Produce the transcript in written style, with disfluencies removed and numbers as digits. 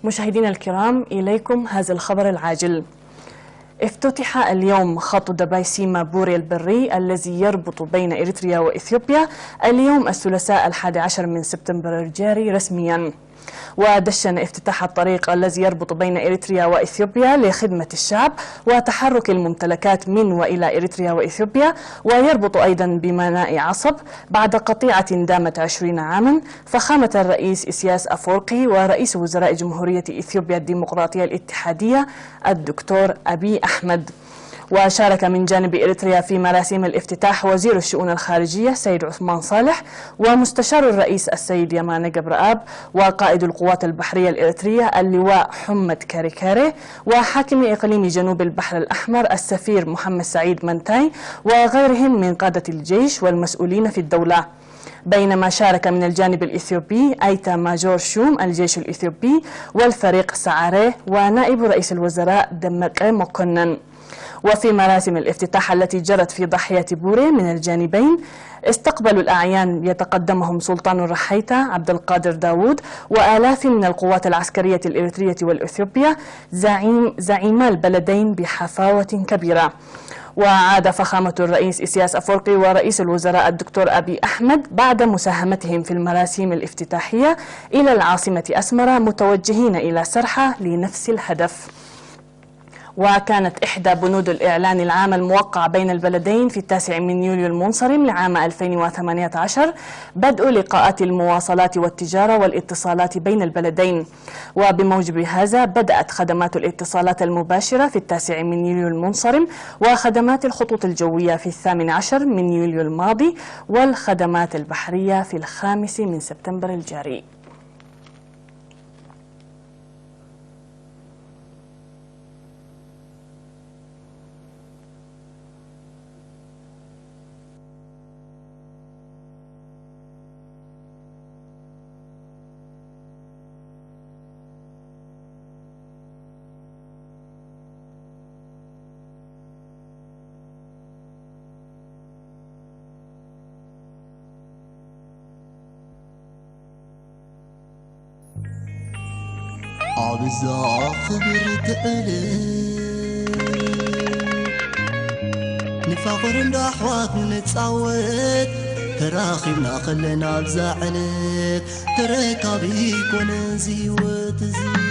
مشاهدينا الكرام، إليكم هذا الخبر العاجل. افتتح اليوم خط دبي-سيما بوري البري الذي يربط بين إريتريا وإثيوبيا اليوم الثلاثاء 11 من سبتمبر الجاري رسميا. ودشن افتتاح الطريق الذي يربط بين إريتريا وإثيوبيا لخدمة الشعب وتحرك الممتلكات من وإلى إريتريا وإثيوبيا، ويربط أيضا بميناء عصب بعد قطيعة دامت 20 عاما. فخامة الرئيس إسياس أفورقي ورئيس وزراء جمهورية إثيوبيا الديمقراطية الاتحادية الدكتور أبي أحمد. وشارك من جانب إريتريا في مراسم الافتتاح وزير الشؤون الخارجية سيد عثمان صالح، ومستشار الرئيس السيد يمانة جبرآب، وقائد القوات البحرية الإريترية اللواء حمد كاريكاري، وحاكم إقليم جنوب البحر الأحمر السفير محمد سعيد منتاي، وغيرهم من قادة الجيش والمسؤولين في الدولة. بينما شارك من الجانب الإثيوبي أيتا ماجور شوم الجيش الإثيوبي والفريق سعاري ونائب رئيس الوزراء دمقة مكنن. وفي مراسم الافتتاح التي جرت في ضاحية بوري من الجانبين استقبلوا الأعيان يتقدمهم سلطان الرحيتة عبد القادر داوود وآلاف من القوات العسكرية الإريترية والإثيوبية زعيما البلدين بحفاوة كبيرة. وعاد فخامة الرئيس إسياس أفورقي ورئيس الوزراء الدكتور أبي أحمد بعد مساهمتهم في المراسم الافتتاحية إلى العاصمة أسمرة متوجهين إلى سرحة لنفس الهدف. وكانت إحدى بنود الإعلان العام الموقع بين البلدين في 9 من يوليو المنصرم لعام 2018 بدء لقاءات المواصلات والتجارة والاتصالات بين البلدين. وبموجب هذا بدأت خدمات الاتصالات المباشرة في 9 من يوليو المنصرم، وخدمات الخطوط الجوية في 18 من يوليو الماضي، والخدمات البحرية في 5 من سبتمبر الجاري. عبزا خبر تقلب نفاقر اندحوات نتصاوت تراخبنا خلنا بزعلك تركابي كون زيوت زي